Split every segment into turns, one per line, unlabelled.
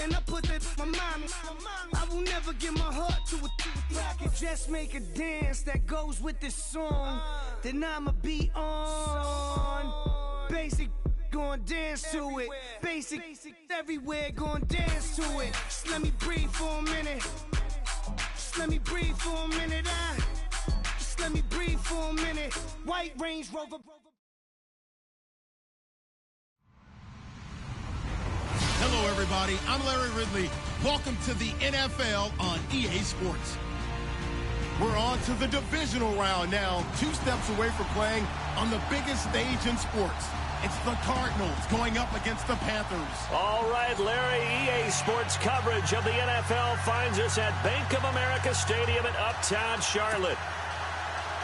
and I put that my mommy. I will never give my heart to a I can just make a dance that goes with this song. Then I'ma be on. Basic, gon' dance to it. Basic, everywhere, gon' dance to it. Just let me breathe for a minute. Just let me breathe for a minute. Just let me breathe for a minute. White Range Rover.
Hello, everybody. I'm Larry Ridley. Welcome to the NFL on EA Sports. We're on to the divisional round now, 2 steps away from playing on the biggest stage in sports. It's the Cardinals going up against the Panthers.
All right, Larry, EA Sports coverage of the NFL finds us at Bank of America Stadium in Uptown Charlotte.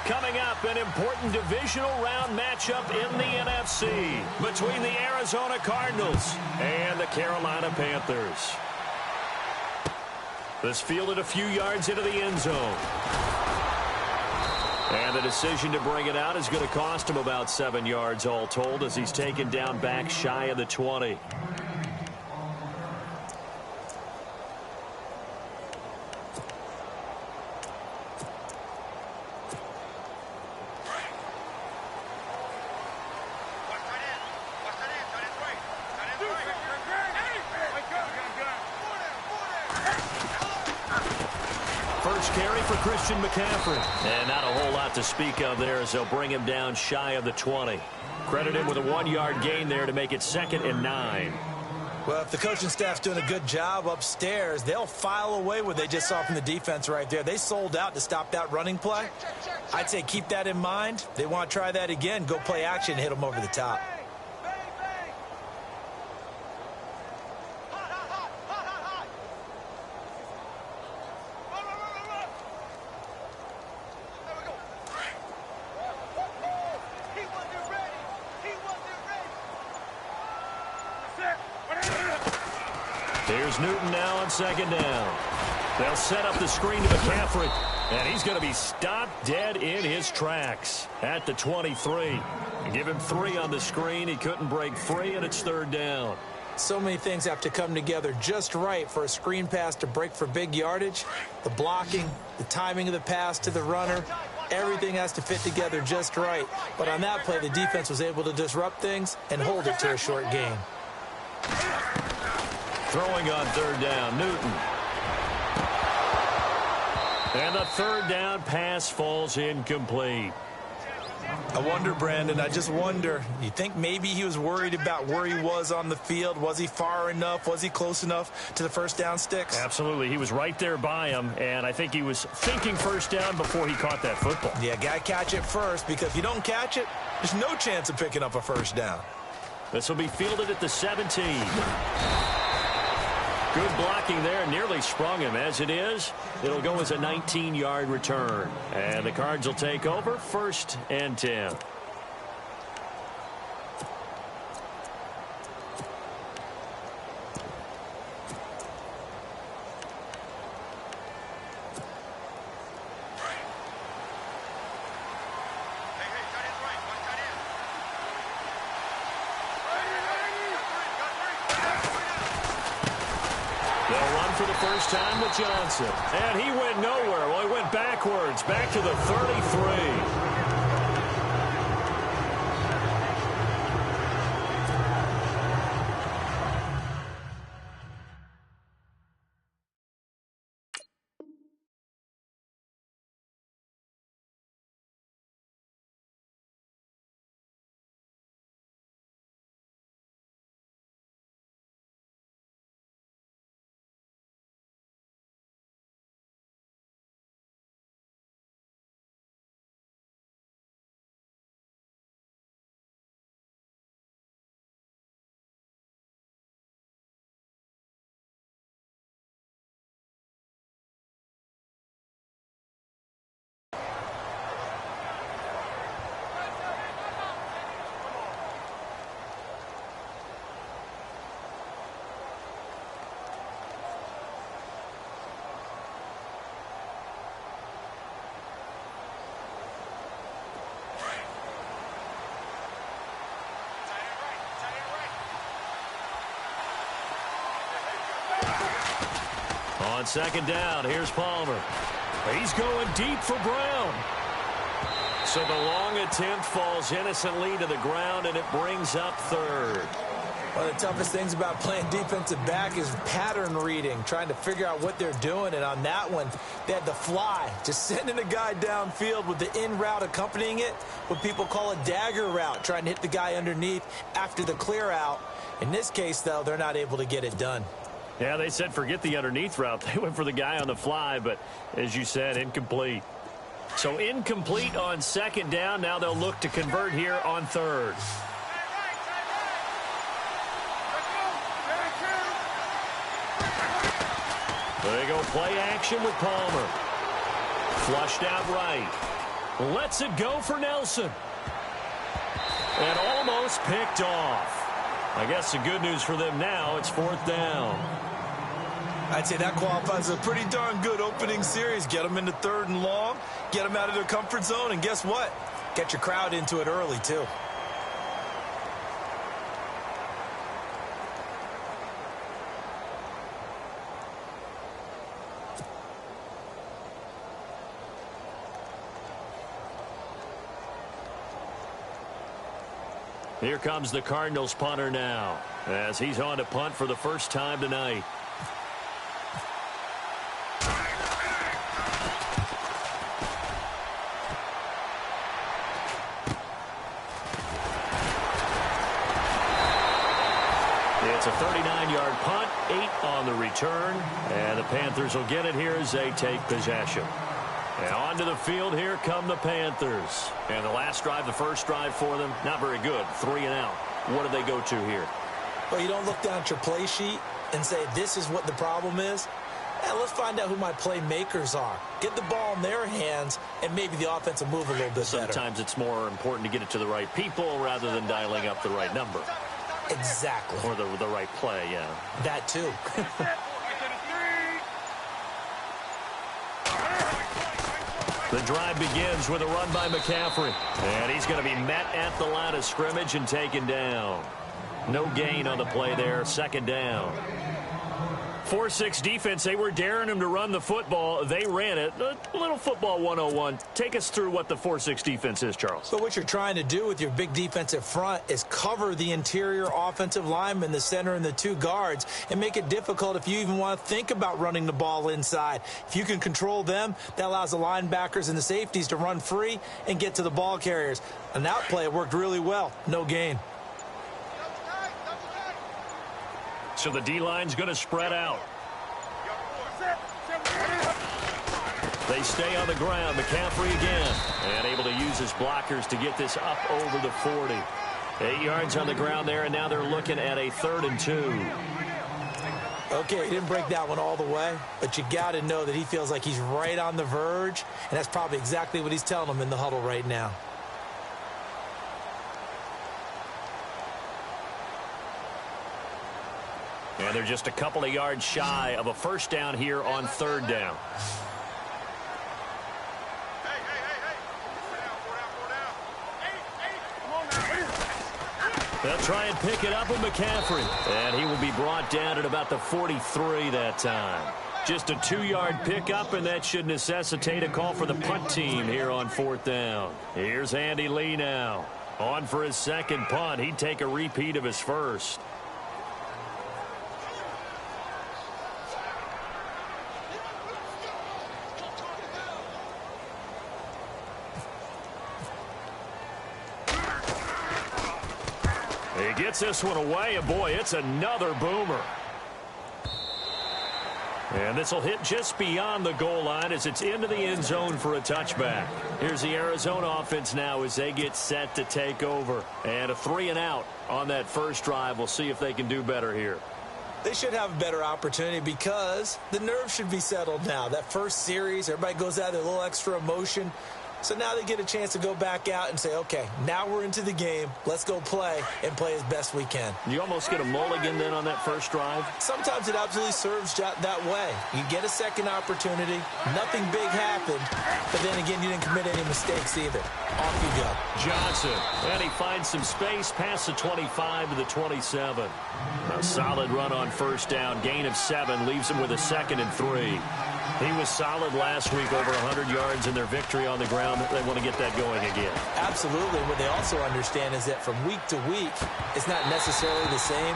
Coming up, an important divisional round matchup in the NFC between the Arizona Cardinals and the Carolina Panthers. This fielded a few yards into the end zone. And the decision to bring it out is going to cost him about 7 yards all told as he's taken down back shy of the 20. First carry for Christian McCaffrey. And not a whole lot to speak of there as they'll bring him down shy of the 20. Credit him with a 1-yard gain there to make it 2nd and 9.
Well, if the coaching staff's doing a good job upstairs, they'll file away what they just saw from the defense right there. They sold out to stop that running play. I'd say keep that in mind. They want to try that again. Go play action and hit them over the top.
Here's Newton now on 2nd down. They'll set up the screen to McCaffrey, and he's going to be stopped dead in his tracks at the 23. Give him 3 on the screen. He couldn't break free, and it's 3rd down.
So many things have to come together just right for a screen pass to break for big yardage. The blocking, the timing of the pass to the runner, everything has to fit together just right. But on that play, the defense was able to disrupt things and hold it to a short gain.
Throwing on 3rd down, Newton. And the 3rd down pass falls incomplete.
I wonder, Brandon, I just wonder, you think maybe he was worried about where he was on the field? Was he far enough? Was he close enough to the first down sticks?
Absolutely. He was right there by him, and I think he was thinking first down before he caught that football.
Yeah, got to catch it first, because if you don't catch it, there's no chance of picking up a first down.
This will be fielded at the 17. Good blocking there, nearly sprung him. As it is, it'll go as a 19-yard return. And the Cards will take over 1st and 10. For the first time with Johnson. And he went nowhere. Well, he went backwards, back to the 33. On second down, here's Palmer. He's going deep for Brown. So the long attempt falls innocently to the ground, and it brings up third.
One of the toughest things about playing defensive back is pattern reading, trying to figure out what they're doing. And on that one, they had the fly, just sending a guy downfield with the in route accompanying it, what people call a dagger route, trying to hit the guy underneath after the clear out. In this case, though, they're not able to get it done.
Yeah, they said forget the underneath route. They went for the guy on the fly, but as you said, incomplete. So incomplete on second down. Now they'll look to convert here on third. There you go, play action with Palmer. Flushed out right. Lets it go for Nelson. And almost picked off. I guess the good news for them now, it's fourth down.
I'd say that qualifies as a pretty darn good opening series. Get them into third and long, get them out of their comfort zone, and guess what? Get your crowd into it early, too.
Here comes the Cardinals punter now, as he's on to punt for the first time tonight. It's a 39-yard punt, 8 on the return, and the Panthers will get it here as they take possession. And onto the field, here come the Panthers. And the last drive, the first drive for them, not very good, 3 and out. What do they go to here?
Well, you don't look down at your play sheet and say, this is what the problem is. Yeah, let's find out who my playmakers are. Get the ball in their hands, and maybe the offense will move a little bit better.
Sometimes it's more important to get it to the right people rather than dialing up the right number.
Exactly.
Or the right play, yeah.
That, too.
The drive begins with a run by McCaffrey. And he's going to be met at the line of scrimmage and taken down. No gain on the play there, second down. 4-6 defense, they were daring him to run the football. They ran it. A little football 101. Take us through what the 4-6 defense is, Charles.
So what you're trying to do with your big defensive front is cover the interior offensive lineman, the center, and the 2 guards, and make it difficult if you even want to think about running the ball inside. If you can control them, that allows the linebackers and the safeties to run free and get to the ball carriers. And that play worked really well. No gain.
So the D-line's going to spread out. They stay on the ground. McCaffrey again. And able to use his blockers to get this up over the 40. 8 yards on the ground there, and now they're looking at a 3rd and 2.
Okay, he didn't break that one all the way, but you got to know that he feels like he's right on the verge, and that's probably exactly what he's telling them in the huddle right now.
And they're just a couple of yards shy of a first down here on 3rd down. They'll try and pick it up with McCaffrey. And he will be brought down at about the 43 that time. Just a 2-yard pickup, and that should necessitate a call for the punt team here on 4th down. Here's Andy Lee now. On for his second punt. He'd take a repeat of his first. He gets this one away, and boy, it's another boomer. And this will hit just beyond the goal line as it's into the end zone for a touchback. Here's the Arizona offense now as they get set to take over. And a 3 and out on that first drive. We'll see if they can do better here.
They should have a better opportunity because the nerves should be settled now. That first series, everybody goes out there, a little extra emotion. So now they get a chance to go back out and say, okay, now we're into the game. Let's go play and play as best we can.
You almost get a mulligan then on that first drive?
Sometimes it absolutely serves that way. You get a second opportunity. Nothing big happened. But then again, you didn't commit any mistakes either. Off you go.
Johnson. And he finds some space past the 25 to the 27. A solid run on first down. Gain of 7 leaves him with a 2nd and 3. He was solid last week, over 100 yards in their victory on the ground. They want to get that going again.
Absolutely. What they also understand is that from week to week, it's not necessarily the same,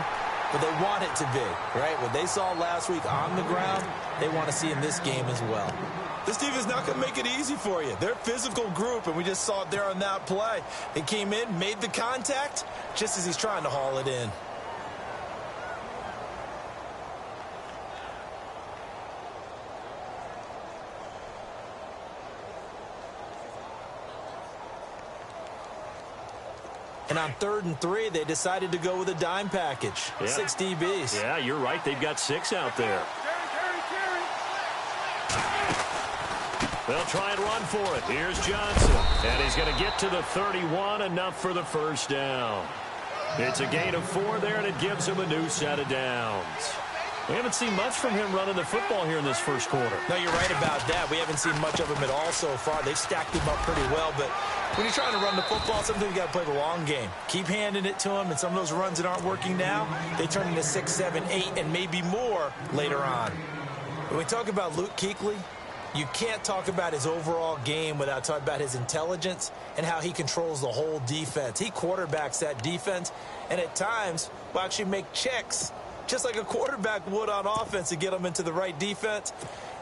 but they want it to be, right? What they saw last week on the ground, they want to see in this game as well. This team is not going to make it easy for you. They're a physical group, and we just saw it there on that play. They came in, made the contact, just as he's trying to haul it in. And on 3rd and 3, they decided to go with a dime package. Yeah. 6 DBs.
Yeah, you're right. They've got 6 out there. They'll try and run for it. Here's Johnson. And he's going to get to the 31, enough for the first down. It's a gain of 4 there, and it gives him a new set of downs. We haven't seen much from him running the football here in this first quarter.
No, you're right about that. We haven't seen much of him at all so far. They've stacked him up pretty well, but when you're trying to run the football, sometimes you got to play the long game. Keep handing it to him, and some of those runs that aren't working now, they turn into 6, 7, 8, and maybe more later on. When we talk about Luke Kuechly, you can't talk about his overall game without talking about his intelligence and how he controls the whole defense. He quarterbacks that defense, and at times will actually make checks just like a quarterback would on offense to get them into the right defense.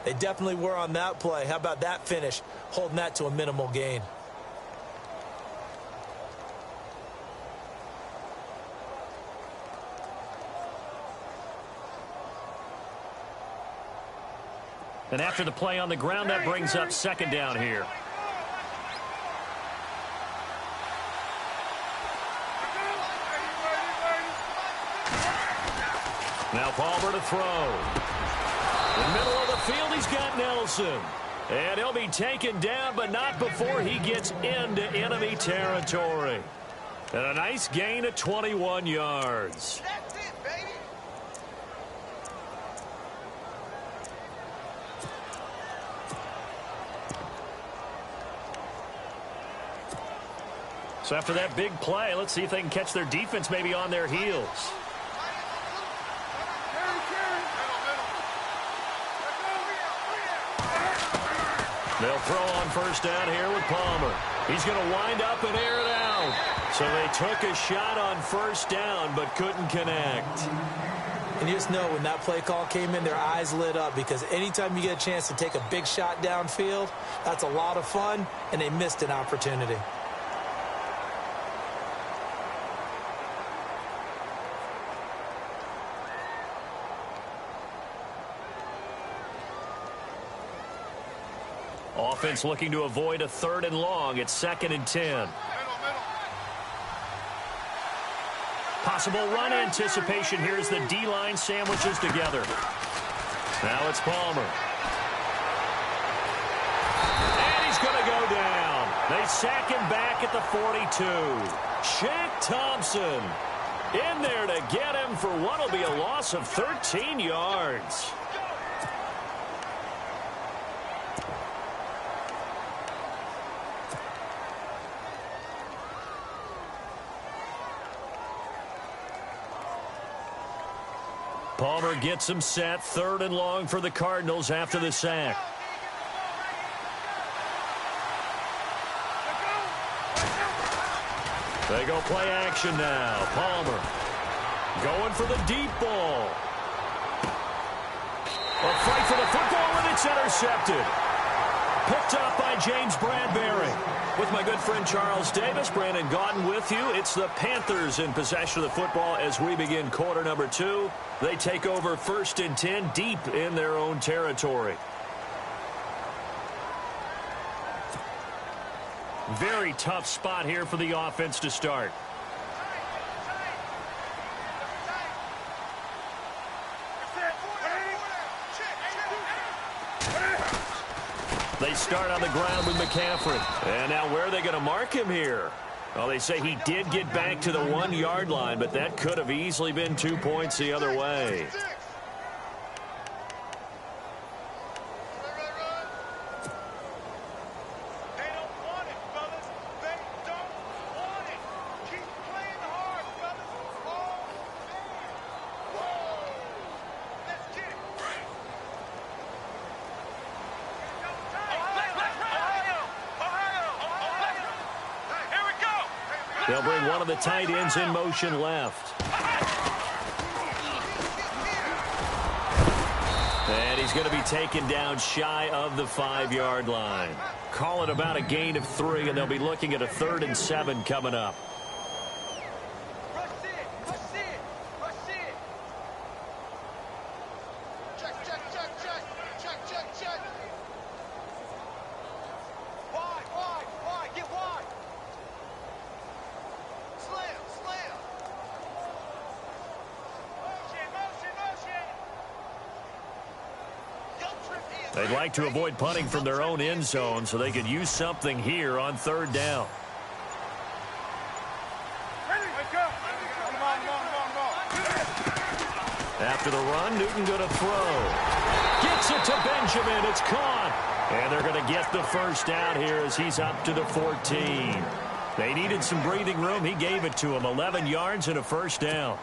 They definitely were on that play. How about that finish, holding that to a minimal gain?
And after the play on the ground, that brings up 2nd down here. Now Palmer to throw. In the middle of the field, he's got Nelson. And he'll be taken down, but not before he gets into enemy territory. And a nice gain of 21 yards.
That's it, baby.
So after that big play, let's see if they can catch their defense maybe on their heels. They'll throw on first down here with Palmer. He's going to wind up and air it out. So they took a shot on first down but couldn't connect.
And you just know when that play call came in, their eyes lit up, because anytime you get a chance to take a big shot downfield, that's a lot of fun, and they missed an opportunity.
Offense looking to avoid a 3rd and long. It's 2nd and 10. Possible run anticipation. Here's the D-line sandwiches together. Now it's Palmer. And he's going to go down. They sack him back at the 42. Shaq Thompson in there to get him for what will be a loss of 13 yards. Palmer gets him set. 3rd and long for the Cardinals after the sack. They go play action now. Palmer going for the deep ball. A fight for the football, and it's intercepted. Picked up by James Bradbury. With my good friend Charles Davis, Brandon Gaudin with you. It's the Panthers in possession of the football as we begin quarter number 2. They take over 1st and 10 deep in their own territory. Very tough spot here for the offense to start. They start on the ground with McCaffrey. And now where are they going to mark him here? Well, they say he did get back to the 1-yard line, but that could have easily been 2 points the other way. They'll bring one of the tight ends in motion left. And he's going to be taken down shy of the 5-yard line. Call it about a gain of 3, and they'll be looking at a 3rd and 7 coming up. They'd like to avoid punting from their own end zone so they could use something here on 3rd down. After the run, Newton going to throw. Gets it to Benjamin. It's caught. And they're going to get the first down here as he's up to the 14. They needed some breathing room. He gave it to them. 11 yards and a first down.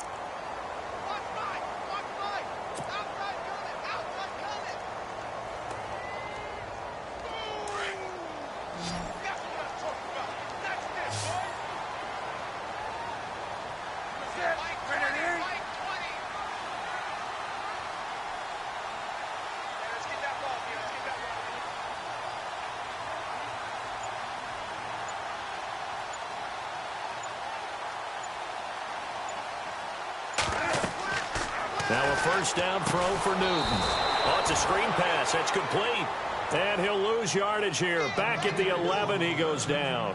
Now a first down throw for Newton. Oh, it's a screen pass. That's complete. And he'll lose yardage here. Back at the 11, he goes down.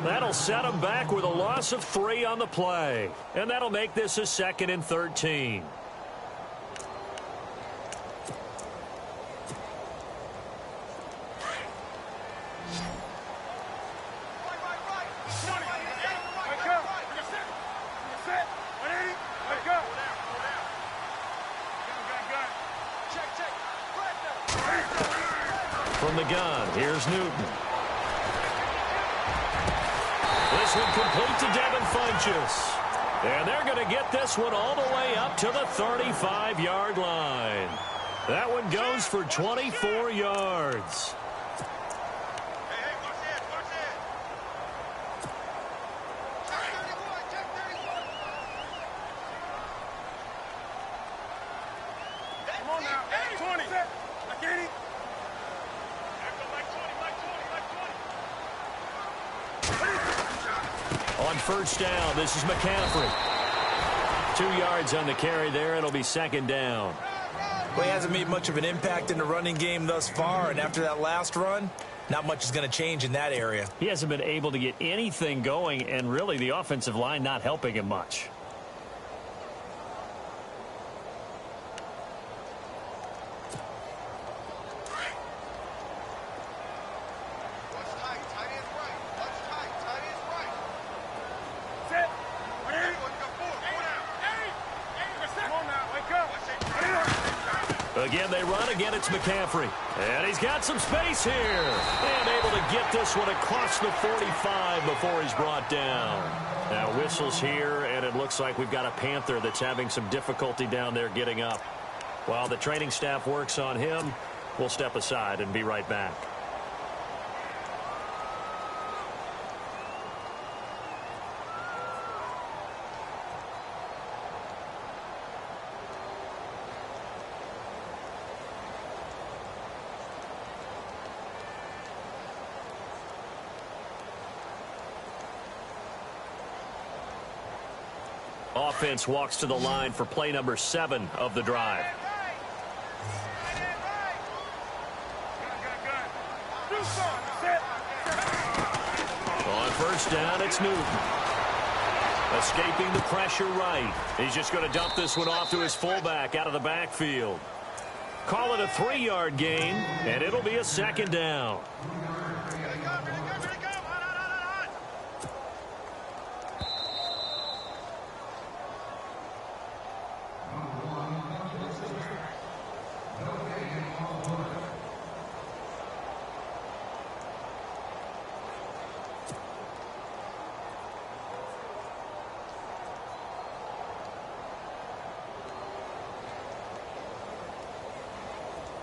That'll set him back with a loss of 3 on the play. And that'll make this a 2nd and 13. From the gun, here's Newton. This one complete to Devin Funchess. And they're going to get this one all the way up to the 35-yard line. That one goes for 24 yards. On first down, this is McCaffrey. 2 yards on the carry there. It'll be 2nd down.
Well, he hasn't made much of an impact in the running game thus far, and after that last run, not much is going to change in that area.
He hasn't been able to get anything going, and really the offensive line not helping him much. Again, they run. Again, it's McCaffrey. And he's got some space here. And able to get this one across the 45 before he's brought down. Now, whistles here, and it looks like we've got a Panther that's having some difficulty down there getting up. While the training staff works on him, we'll step aside and be right back. Offense walks to the line for play number 7 of the drive. On first down, it's Newton. Escaping the pressure right. He's just going to dump this one off to his fullback out of the backfield. Call it a 3-yard gain, and it'll be a second down.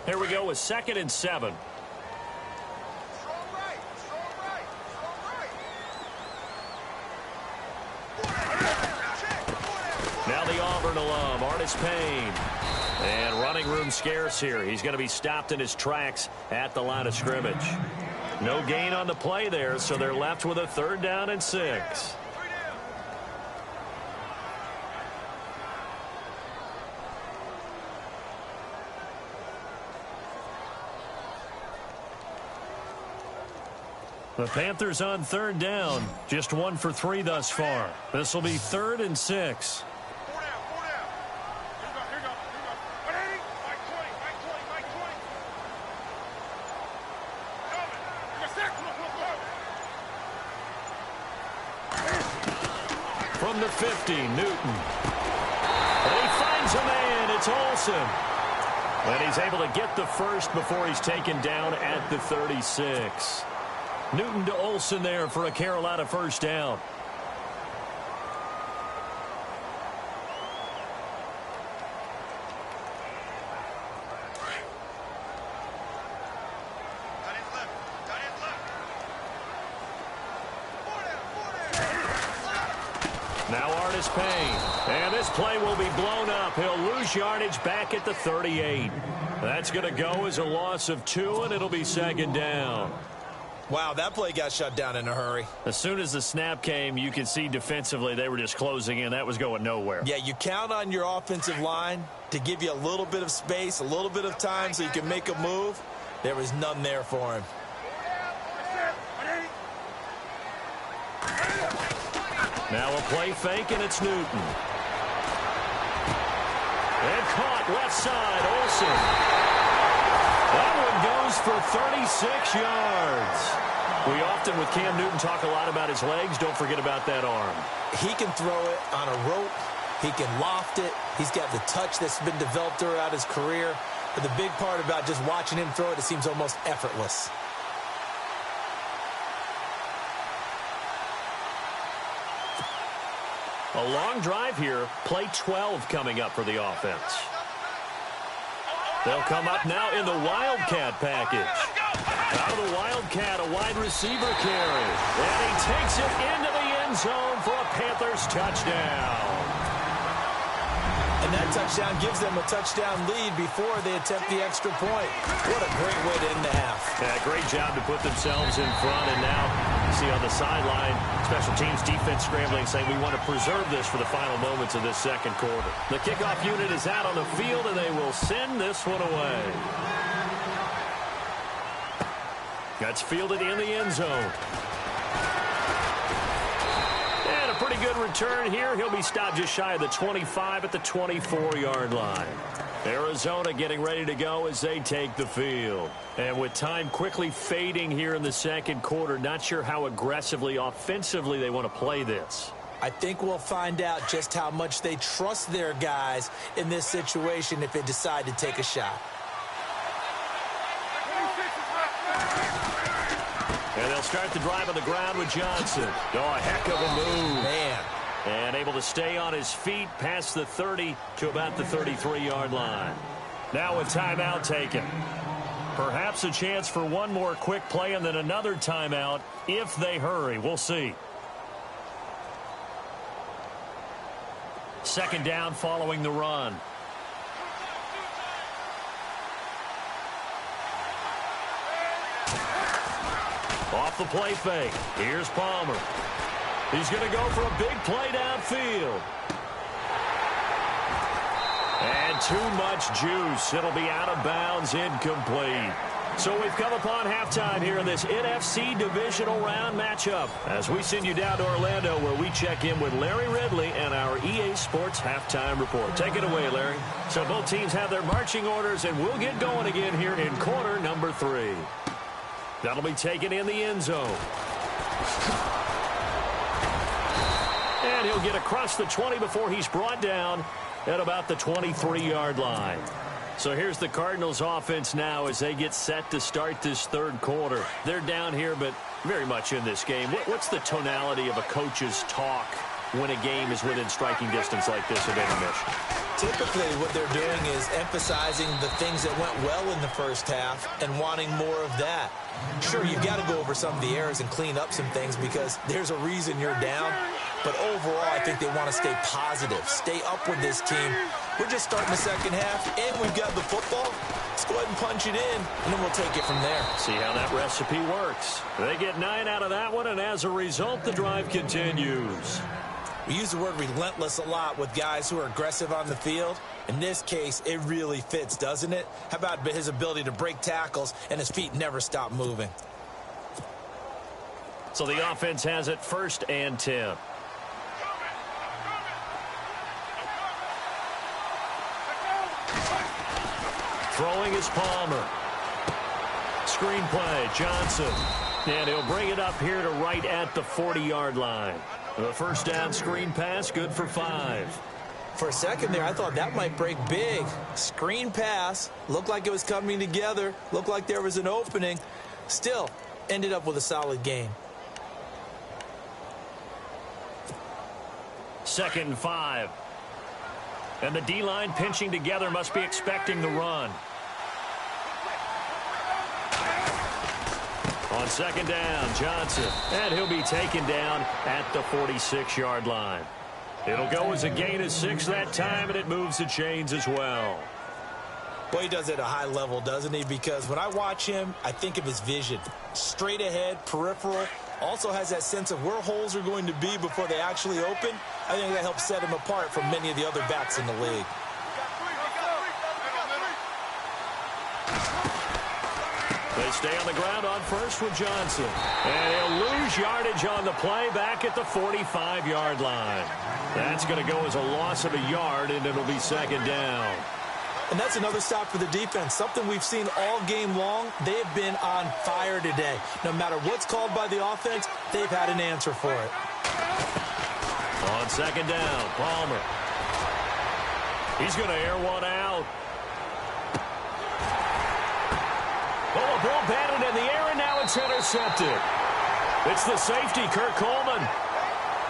Here we go with 2nd and 7. Now the Auburn alum, Artis Payne. And running room scarce here. He's going to be stopped in his tracks at the line of scrimmage. No gain on the play there, so they're left with a 3rd down and 6. The Panthers on 3rd down. Just 1 for 3 thus far. This will be 3rd and 6. From the 50, Newton. And he finds a man. It's Olsen. And he's able to get the first before he's taken down at the 36. Newton to Olsen there for a Carolina 1st down. Now Artis Payne. And this play will be blown up. He'll lose yardage back at the 38. That's going to go as a loss of 2, and it'll be 2nd down.
Wow, that play got shut down in a hurry.
As soon as the snap came, you could see defensively they were just closing in. That was going nowhere.
Yeah, you count on your offensive line to give you a little bit of space, a little bit of time so you can make a move. There was none there for him.
Now a play fake, and it's Newton. And caught left side, Olsen. That one goes for 36 yards. We often, with Cam Newton, talk a lot about his legs. Don't forget about that arm.
He can throw it on a rope. He can loft it. He's got the touch that's been developed throughout his career. But the big part about just watching him throw it, it seems almost effortless.
A long drive here. Play 12 coming up for the offense. They'll come up now in the Wildcat package. Out of the Wildcat, a wide receiver carry. And he takes it into the end zone for a Panthers touchdown.
And that touchdown gives them a touchdown lead before they attempt the extra point. What a great way to end the half.
Yeah, great job to put themselves in front. And now you see on the sideline, special teams defense scrambling, saying we want to preserve this for the final moments of this 2nd quarter. The kickoff unit is out on the field, and they will send this one away. That's fielded in the end zone. And a pretty good return here. He'll be stopped just shy of the 25 at the 24-yard line. Arizona getting ready to go as they take the field. And with time quickly fading here in the 2nd quarter, not sure how aggressively, offensively they want to play this.
I think we'll find out just how much they trust their guys in this situation if they decide to take a shot.
And they'll start the drive on the ground with Johnson. Oh, a heck of a move.
Man.
And able to stay on his feet past the 30 to about the 33-yard line. Now a timeout taken. Perhaps a chance for one more quick play and then another timeout if they hurry. We'll see. 2nd down following the run. Off the play fake. Here's Palmer. He's going to go for a big play downfield. And too much juice. It'll be out of bounds, incomplete. So we've come upon halftime here in this NFC divisional round matchup as we send you down to Orlando where we check in with Larry Ridley and our EA Sports halftime report. Take it away, Larry. So both teams have their marching orders, and we'll get going again here in quarter number 3. That'll be taken in the end zone. And he'll get across the 20 before he's brought down at about the 23-yard line. So here's the Cardinals offense now as they get set to start this third quarter. They're down here, but very much in this game. What's the tonality of a coach's talk when a game is within striking distance like this at intermission?
Typically, what they're doing is emphasizing the things that went well in the first half and wanting more of that. Sure, you've got to go over some of the errors and clean up some things because there's a reason you're down. But overall, I think they want to stay positive, stay up with this team. We're just starting the second half, and we've got the football. Let's go ahead and punch it in, and then we'll take it from there.
See how that recipe works. They get 9 out of that one, and as a result, the drive continues.
We use the word relentless a lot with guys who are aggressive on the field. In this case, it really fits, doesn't it? How about his ability to break tackles and his feet never stop moving?
So the offense has it 1st and 10. Throwing is Palmer. Screen play, Johnson. And he'll bring it up here to right at the 40-yard line. The first down screen pass, good for 5.
For a second there, I thought that might break big. Screen pass, looked like it was coming together, looked like there was an opening. Still, ended up with a solid game.
2nd and 5. And the D-line pinching together, must be expecting the run. On 2nd down, Johnson. And he'll be taken down at the 46-yard line. It'll go as a gain of 6 that time, and it moves the chains as well.
Boy, he does it at a high level, doesn't he? Because when I watch him, I think of his vision. Straight ahead, peripheral. Also has that sense of where holes are going to be before they actually open. I think that helps set him apart from many of the other backs in the league.
They stay on the ground on first with Johnson. And he'll lose yardage on the play back at the 45-yard line. That's going to go as a loss of a yard, and it'll be 2nd down.
And that's another stop for the defense, something we've seen all game long. They have been on fire today. No matter what's called by the offense, they've had an answer for it.
On 2nd down, Palmer. He's going to air one out. Oh, a ball batted in the air, and now it's intercepted. It's the safety, Kurt Coleman.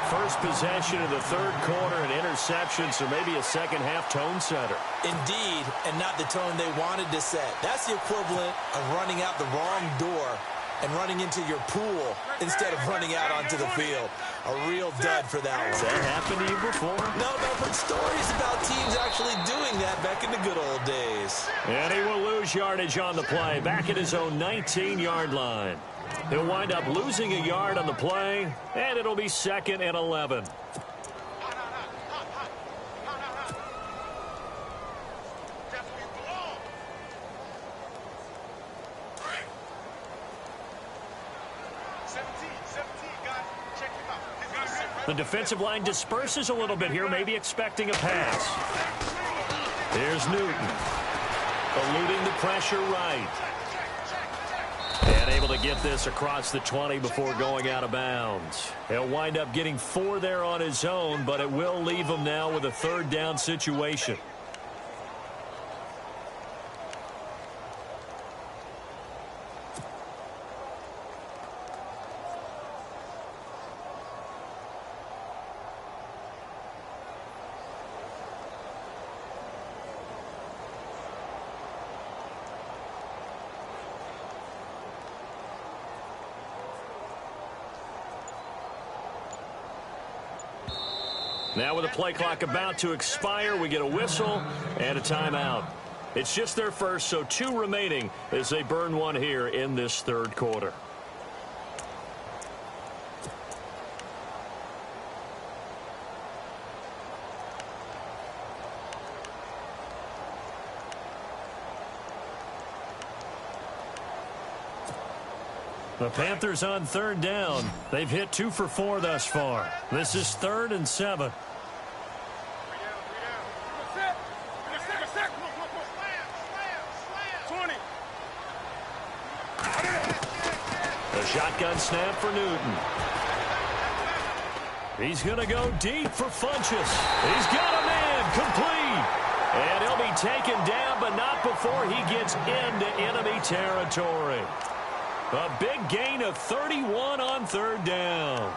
First possession of the third quarter, an interception, so maybe a second-half tone setter.
Indeed, and not the tone they wanted to set. That's the equivalent of running out the wrong door and running into your pool instead of running out onto the field. A real dud for that one.
Has that happened to you before?
No, but stories about teams actually doing that back in the good old days.
And he will lose yardage on the play, back at his own 19-yard line. He'll wind up losing a yard on the play, and it'll be 2nd and 11. The defensive line disperses a little bit here, maybe expecting a pass. Here's Newton. Eluding the pressure right. And able to get this across the 20 before going out of bounds. He'll wind up getting 4 there on his own, but it will leave him now with a 3rd down situation. Now with the play clock about to expire, we get a whistle and a timeout. It's just their first, so 2 remaining as they burn one here in this third quarter. The Panthers on third down. They've hit 2 for 4 thus far. This is 3rd and 7. The shotgun snap for Newton. He's going to go deep for Funchess. He's got a man complete. And he'll be taken down, but not before he gets into enemy territory. A big gain of 31 on third down.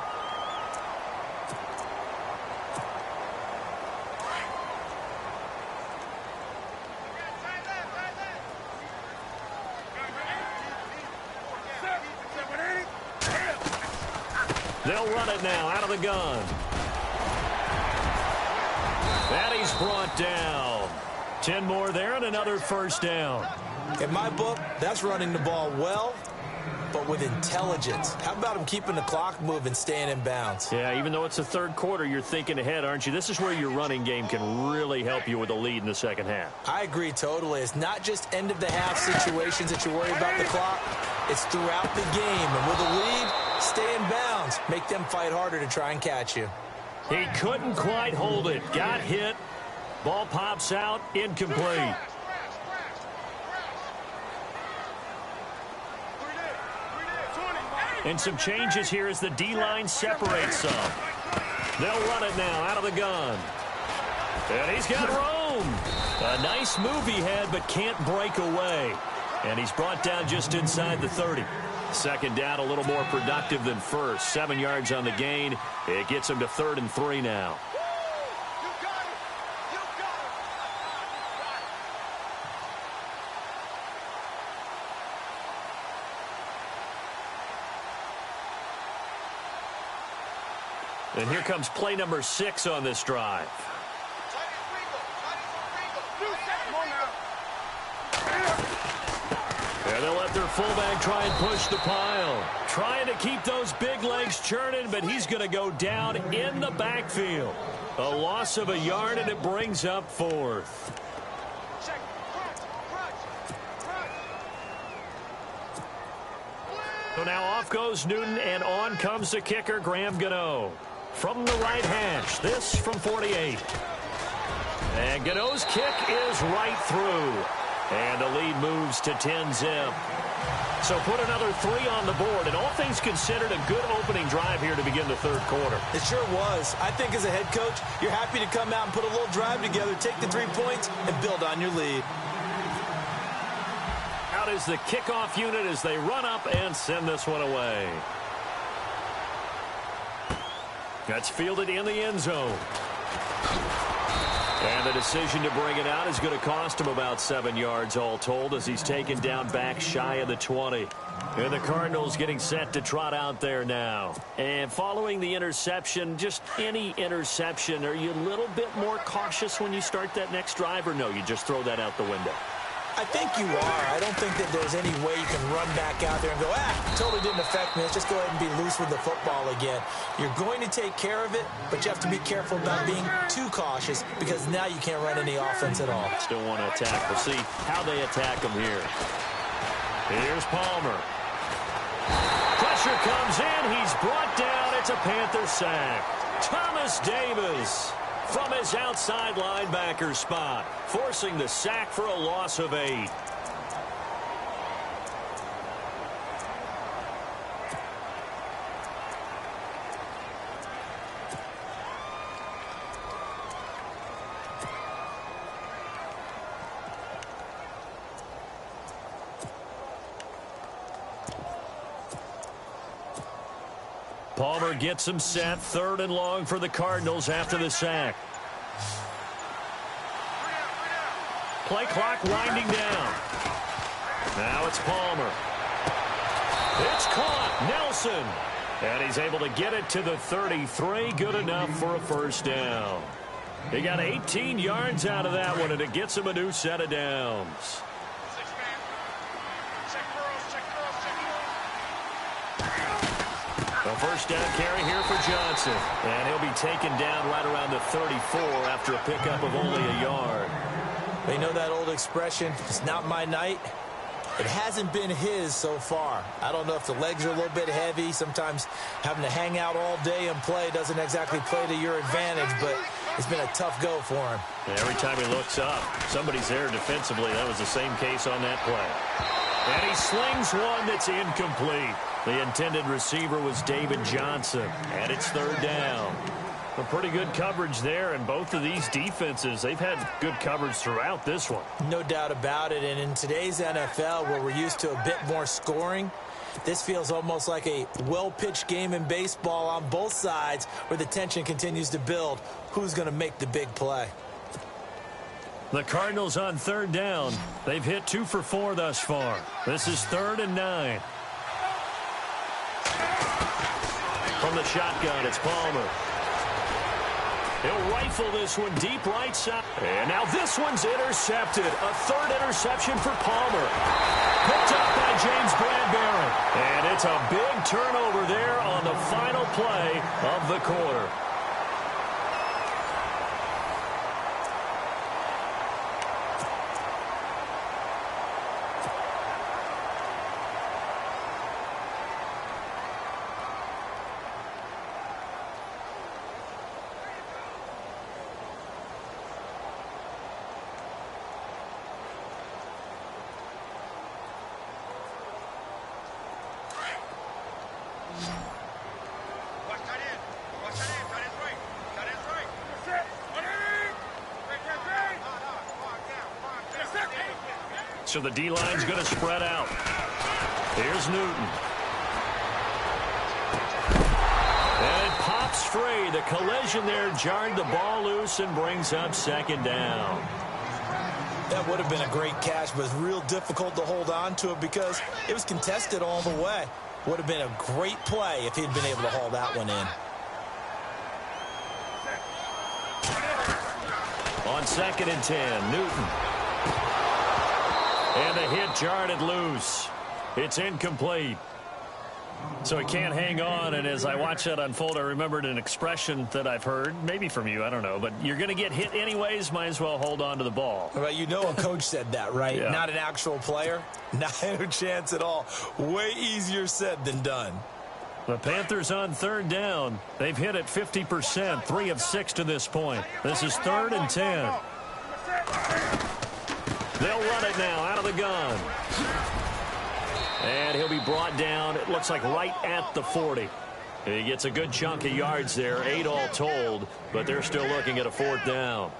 They'll run it now out of the gun. And he's brought down. 10 more there and another first down.
In my book, that's running the ball well, but with intelligence. How about him keeping the clock moving, staying in bounds?
Yeah, even though it's the third quarter, you're thinking ahead, aren't you? This is where your running game can really help you with a lead in the second half.
I agree totally. It's not just end-of-the-half situations that you worry about the clock. It's throughout the game. And with a lead, stay in bounds. Make them fight harder to try and catch you.
He couldn't quite hold it. Got hit. Ball pops out. Incomplete. And some changes here as the D-line separates some. They'll run it now out of the gun. And he's got room. A nice move he had, but can't break away. And he's brought down just inside the 30. Second down, a little more productive than first. 7 yards on the gain. It gets him to 3rd and 3 now. And here comes play number 6 on this drive. And they'll let their fullback try and push the pile. Trying to keep those big legs churning, but he's going to go down in the backfield. A loss of a yard, and it brings up 4th. So now off goes Newton, and on comes the kicker, Graham Gano. From the right hash, this from 48. And Gano's kick is right through. And the lead moves to 10-zip. So put another 3 on the board, and all things considered, a good opening drive here to begin the third quarter.
It sure was. I think as a head coach, you're happy to come out and put a little drive together, take the 3 points, and build on your lead.
Out is the kickoff unit as they run up and send this one away. That's fielded in the end zone. And the decision to bring it out is going to cost him about 7 yards all told as he's taken down back shy of the 20. And the Cardinals getting set to trot out there now. And following the interception, just any interception, are you a little bit more cautious when you start that next drive, or no, you just throw that out the window?
I think you are. I don't think that there's any way you can run back out there and go, totally didn't affect me. Let's just go ahead and be loose with the football again. You're going to take care of it, but you have to be careful about being too cautious because now you can't run any offense at all.
Still want to attack. We'll see how they attack him here. Here's Palmer. Pressure comes in. He's brought down. It's a Panther sack. Thomas Davis from his outside linebacker spot, forcing the sack for a loss of 8. Palmer gets him set, 3rd and long for the Cardinals after the sack. Play clock winding down. Now it's Palmer. It's caught. Nelson. And he's able to get it to the 33. Good enough for a first down. He got 18 yards out of that one, and it gets him a new set of downs. A first down carry here for Johnson. And he'll be taken down right around the 34 after a pickup of only a yard.
They know that old expression, it's not my night. It hasn't been his so far. I don't know if the legs are a little bit heavy. Sometimes having to hang out all day and play doesn't exactly play to your advantage, but it's been a tough go for him.
And every time he looks up, somebody's there defensively. That was the same case on that play. And he slings one that's incomplete. The intended receiver was David Johnson, and it's third down. A pretty good coverage there, and both of these defenses, they've had good coverage throughout this one.
No doubt about it, and in today's NFL, where we're used to a bit more scoring, this feels almost like a well-pitched game in baseball on both sides where the tension continues to build. Who's going to make the big play?
The Cardinals on third down. They've hit 2 for 4 thus far. This is 3rd and 9. From the shotgun, it's Palmer. He'll rifle this one deep right side. And now this one's intercepted. A third interception for Palmer. Picked up by James Bradbury. And it's a big turnover there on the final play of the quarter. So the D-line's going to spread out. Here's Newton. And it pops free. The collision there jarred the ball loose and brings up second down.
That would have been a great catch, but it's real difficult to hold on to it because it was contested all the way. Would have been a great play if he'd been able to haul that one in.
On 2nd and 10, Newton. And the hit jarred it loose. It's incomplete. So he can't hang on, and as I watch that unfold, I remembered an expression that I've heard, maybe from you, I don't know, but you're going to get hit anyways, might as well hold on to the ball.
Well, you know a coach said that, right?
Yeah.
Not an actual player. Not a chance at all. Way easier said than done.
The Panthers on third down. They've hit it 50%, 3 of 6 to this point. This is 3rd and 10. They'll run it now out of the gun. And he'll be brought down, it looks like right at the 40. He gets a good chunk of yards there, 8 all told, but they're still looking at a 4th down.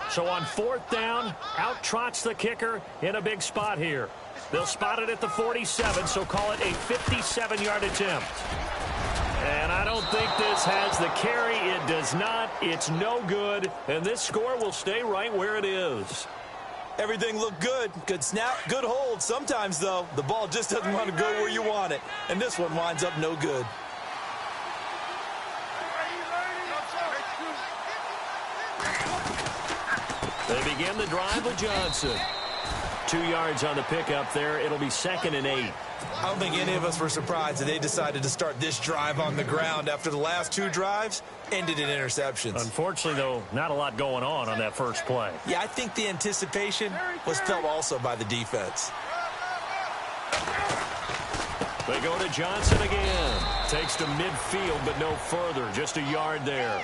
So on 4th down, out trots the kicker in a big spot here. They'll spot it at the 47, so call it a 57-yard attempt. And I don't think this has the carry. It does not. It's no good. And this score will stay right where it is.
Everything looked good. Good snap, good hold. Sometimes, though, the ball just doesn't want to go where you want it. And this one winds up no good.
They begin the drive with Johnson. 2 yards on the pickup there. It'll be 2nd and 8.
I don't think any of us were surprised that they decided to start this drive on the ground after the last 2 drives ended in interceptions.
Unfortunately, though, not a lot going on that first play.
Yeah, I think the anticipation was felt also by the defense.
They go to Johnson again. Takes to midfield, but no further. Just a yard there.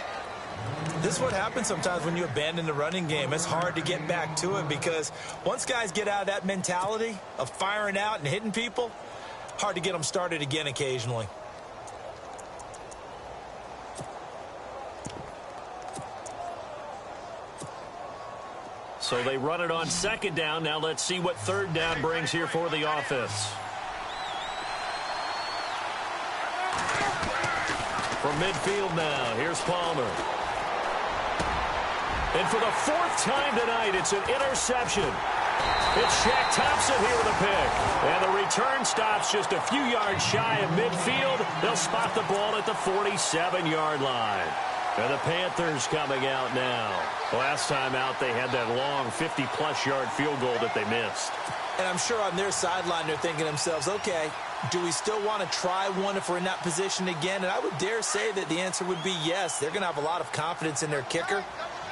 This is what happens sometimes when you abandon the running game. It's hard to get back to it because once guys get out of that mentality of firing out and hitting people, hard to get them started again occasionally.
So they run it on 2nd down. Now let's see what 3rd down brings here for the offense. From midfield now, here's Palmer. And for the 4th time tonight, it's an interception. It's Shaq Thompson here with a pick. And the return stops just a few yards shy of midfield. They'll spot the ball at the 47-yard line. And the Panthers coming out now. Last time out, they had that long 50-plus yard field goal that they missed.
And I'm sure on their sideline they're thinking to themselves, okay, Do we still want to try one if we're in that position again? And I would dare say that the answer would be yes. They're going to have a lot of confidence in their kicker.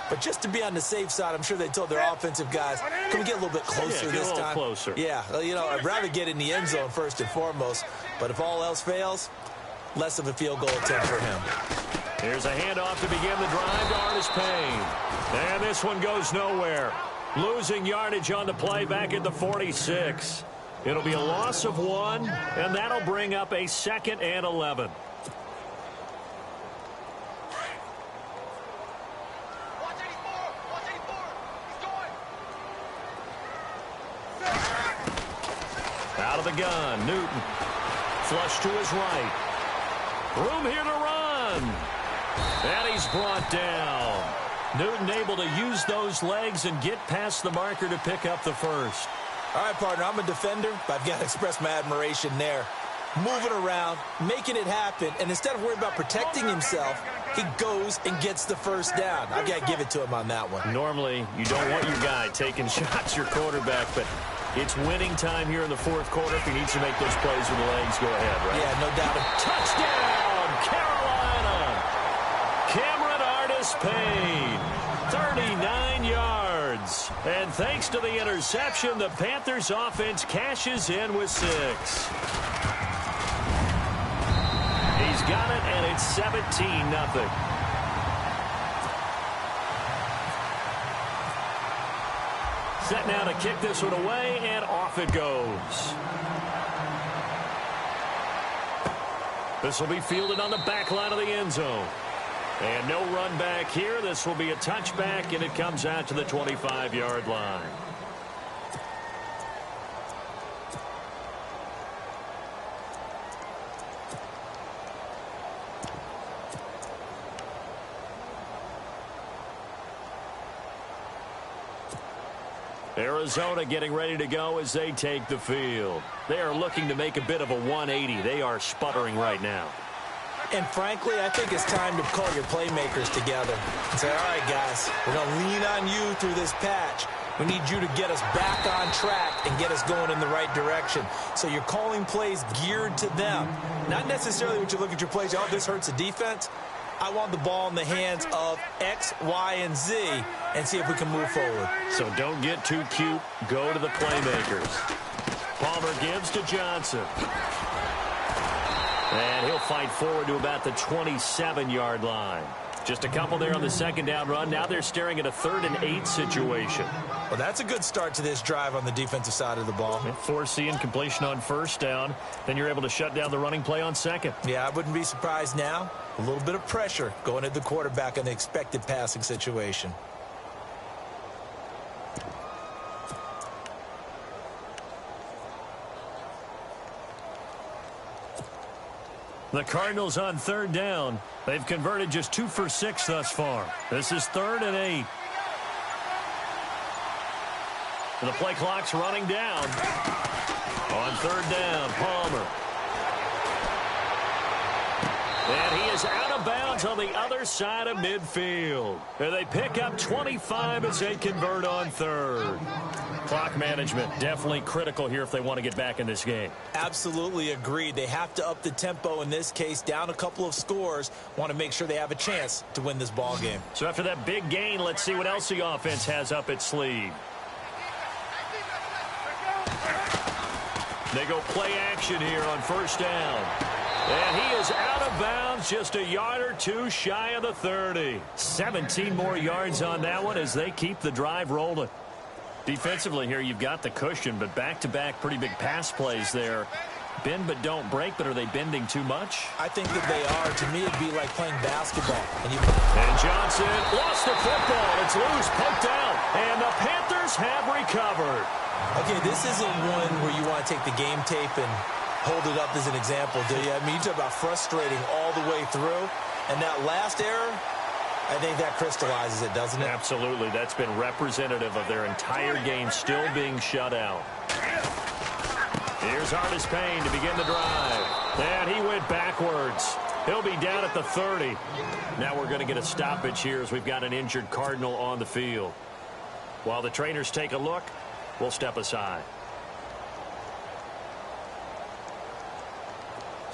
But just to be on the safe side, I'm sure they told their offensive guys, can we get a little bit closer this time?
Closer.
Yeah, well, you know, I'd rather get in the end zone first and foremost. But if all else fails, less of a field goal attempt for him.
Here's a handoff to begin the drive to Artis Payne. And this one goes nowhere. Losing yardage on the play back at the 46. It'll be a loss of 1, and that'll bring up a 2nd and 11. Out of the gun, Newton. Flush to his right. Room here to run. And he's brought down. Newton able to use those legs and get past the marker to pick up the first.
All right, partner, I'm a defender, but I've got to express my admiration there. Moving around, making it happen, and instead of worrying about protecting himself, he goes and gets the first down. I've got to give it to him on that one.
Normally, you don't want your guy taking shots, your quarterback, but it's winning time here in the 4th quarter. If he needs to make those plays with the legs, go ahead, right?
Yeah, no doubt.
Touchdown, Carolina! Cameron Artis Payne, 39 yards. And thanks to the interception, the Panthers offense cashes in with 6. He's got it, and it's 17-0. Set now to kick this one away, and off it goes. This will be fielded on the back line of the end zone. And no run back here. This will be a touchback, and it comes out to the 25-yard line. Arizona getting ready to go as they take the field. They are looking to make a bit of a 180. They are sputtering right now.
And frankly, I think it's time to call your playmakers together and say, all right, guys, we're going to lean on you through this patch. We need you to get us back on track and get us going in the right direction. So you're calling plays geared to them. Not necessarily what you look at your plays, oh, this hurts the defense. I want the ball in the hands of X, Y, and Z and see if we can move forward.
So don't get too cute. Go to the playmakers. Palmer gives to Johnson. And he'll fight forward to about the 27-yard line. Just a couple there on the 2nd down run. Now they're staring at a 3rd and 8 situation.
Well, that's a good start to this drive on the defensive side of the ball.
Forcing completion on 1st down. Then you're able to shut down the running play on 2nd.
Yeah, I wouldn't be surprised now. A little bit of pressure going at the quarterback in the expected passing situation.
The Cardinals on 3rd down. They've converted just 2 for 6 thus far. This is 3rd and 8. The play clock's running down. On 3rd down, Palmer. And he is out of bounds on the other side of midfield. And they pick up 25 as they convert on 3rd. Clock management definitely critical here if they want to get back in this game.
Absolutely agreed. They have to up the tempo in this case, down a couple of scores. Want to make sure they have a chance to win this ball game.
So after that big gain, let's see what else the offense has up its sleeve. They go play action here on 1st down. And he is out of bounds, just a yard or 2 shy of the 30. 17 more yards on that one as they keep the drive rolling. Defensively here, you've got the cushion, but back-to-back pretty big pass plays there. Bend but don't break, but are they bending too much?
I think that they are. To me, it'd be like playing basketball.
And Johnson lost the football. It's loose, poked out, and the Panthers have recovered.
Okay, this isn't one where you want to take the game tape and hold it up as an example, do you? I mean, you talk about frustrating all the way through, and that last error, I think that crystallizes it, doesn't it?
Absolutely. That's been representative of their entire game still being shut out. Here's Artis Payne to begin the drive. And he went backwards. He'll be down at the 30. Now we're going to get a stoppage here as we've got an injured Cardinal on the field. While the trainers take a look, we'll step aside.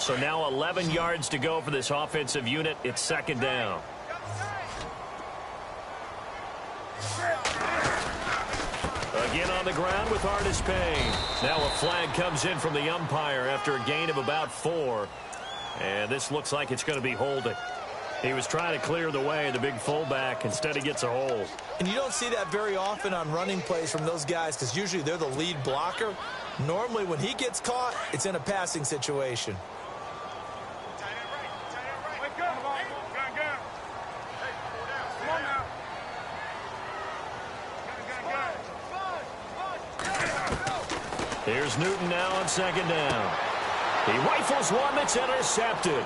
So now 11 yards to go for this offensive unit. It's second down. Again on the ground with Artis Payne. Now a flag comes in from the umpire after a gain of about 4. And this looks like it's going to be holding. He was trying to clear the way, the big fullback. Instead, he gets a hold.
And you don't see that very often on running plays from those guys because usually they're the lead blocker. Normally, when he gets caught, it's in a passing situation.
Here's Newton now on second down. He rifles one that's intercepted.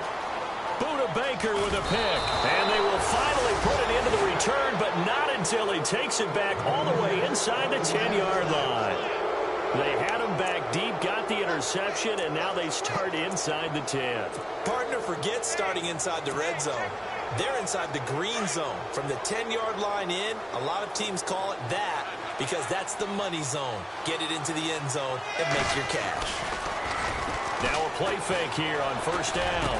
Buda Baker with a pick. And they will finally put it into the return, but not until he takes it back all the way inside the 10-yard line. They had him back deep, got the interception, and now they start inside the 10.
Partner forgets starting inside the red zone. They're inside the green zone. From the 10-yard line in, a lot of teams call it that because that's the money zone. Get it into the end zone and make your cash.
Now a play fake here on first down.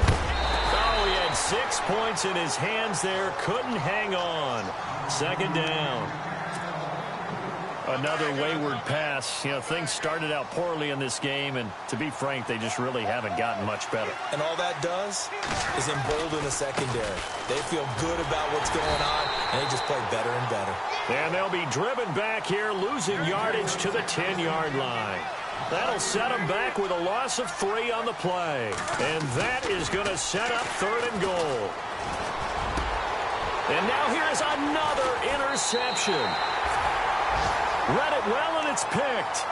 Oh, he had 6 points in his hands there. Couldn't hang on. Second down. Another wayward pass. You know, things started out poorly in this game, and to be frank, they just really haven't gotten much better.
And all that does is embolden the secondary. They feel good about what's going on, and they just play better and better.
And they'll be driven back here, losing yardage to the 10-yard line. That'll set them back with a loss of 3 on the play. And that is going to set up third and goal. And now here's another interception. Read it well, and it's picked.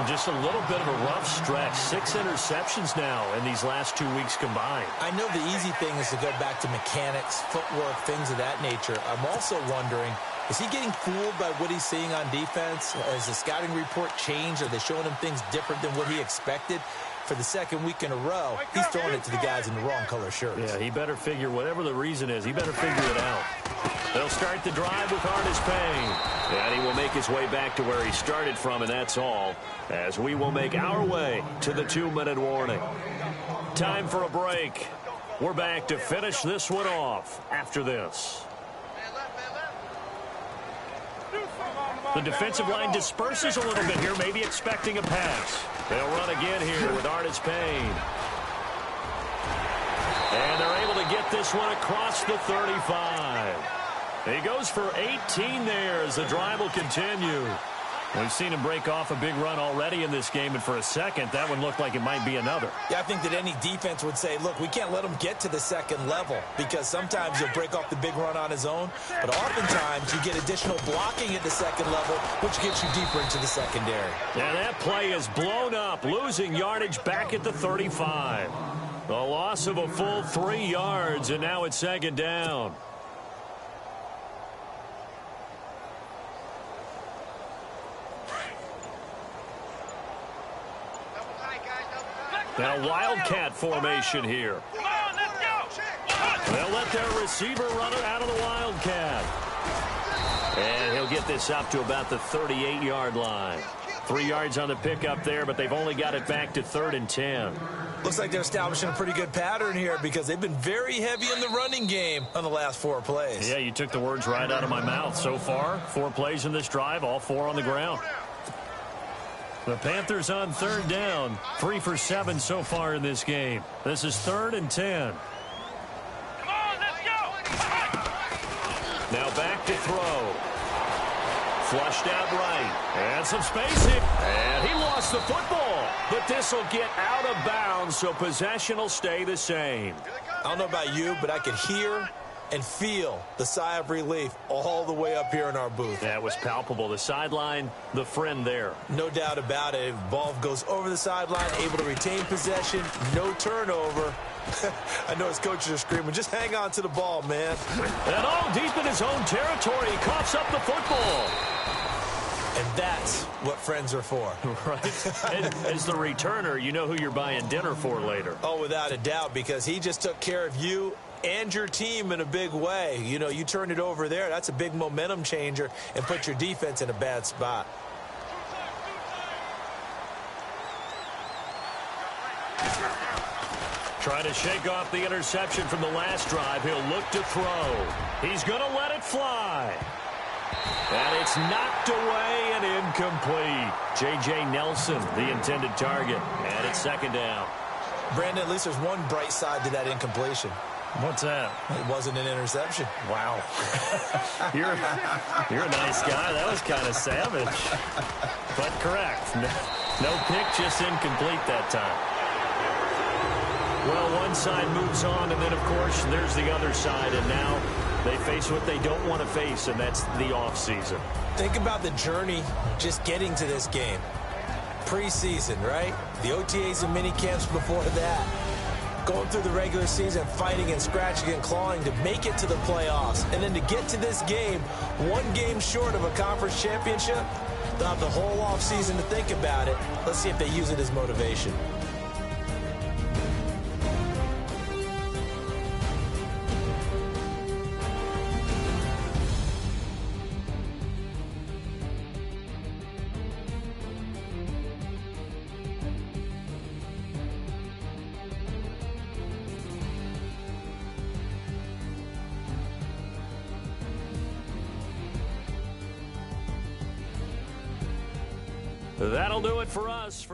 Just a little bit of a rough stretch. 6 interceptions now in these last 2 weeks combined.
I know the easy thing is to go back to mechanics, footwork, things of that nature. I'm also wondering, is he getting fooled by what he's seeing on defense? Has the scouting report changed? Are they showing him things different than what he expected? For the second week in a row, he's throwing it to the guys in the wrong color shirts.
Yeah, he better figure, whatever the reason is, he better figure it out. They'll start the drive with Artis Payne. And he will make his way back to where he started from, and that's all, as we will make our way to the 2-minute warning. Time for a break. We're back to finish this one off after this. The defensive line disperses a little bit here, maybe expecting a pass. They'll run again here with Artis Payne. And they're able to get this one across the 35. He goes for 18 there as the drive will continue. We've seen him break off a big run already in this game, and for a second, that one looked like it might be another.
Yeah, I think that any defense would say, look, we can't let him get to the second level because sometimes he'll break off the big run on his own, but oftentimes you get additional blocking at the second level, which gets you deeper into the secondary.
And that play is blown up, losing yardage back at the 35. The loss of a full 3 yards, and now it's second down. Now Wildcat formation here. They'll let their receiver run it out of the Wildcat. And he'll get this up to about the 38-yard line. 3 yards on the pickup there, but they've only got it back to 3rd and 10.
Looks like they're establishing a pretty good pattern here because they've been very heavy in the running game on the last 4 plays.
Yeah, you took the words right out of my mouth. So far, 4 plays in this drive, all 4 on the ground. The Panthers on 3rd down, 3 for 7 so far in this game. This is 3rd and 10.
Come on, let's go!
Now back to throw. Flushed out right. And some spacing. And he lost the football. But this will get out of bounds, so possession will stay the same.
I don't know about you, but I could hear and feel the sigh of relief all the way up here in our booth.
That was palpable. The sideline, the friend there.
No doubt about it. Ball goes over the sideline, able to retain possession, no turnover. I know his coaches are screaming, just hang on to the ball, man.
And all deep in his own territory, he coughs up the football.
And that's what friends are for.
Right. And as the returner, you know who you're buying dinner for later.
Oh, without a doubt, because he just took care of you and your team in a big way. You know, you turn it over there, that's a big momentum changer and put your defense in a bad spot.
Trying to shake off the interception from the last drive. He'll look to throw. He's going to let it fly. And it's knocked away and incomplete. J.J. Nelson, the intended target. And it's second down.
Brandon, at least there's one bright side to that incompletion.
What's that?
It wasn't an interception.
Wow. You're a nice guy. That was kind of savage. But correct. No pick, just incomplete that time. Well, one side moves on, and then, of course, there's the other side. And now they face what they don't want to face, and that's the offseason.
Think about the journey just getting to this game. Preseason, right? The OTAs and mini camps before that. Going through the regular season, fighting and scratching and clawing to make it to the playoffs. And then to get to this game, one game short of a conference championship, they'll have the whole offseason to think about it. Let's see if they use it as motivation.
That'll do it for us.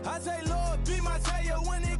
I say, Lord, be my savior when it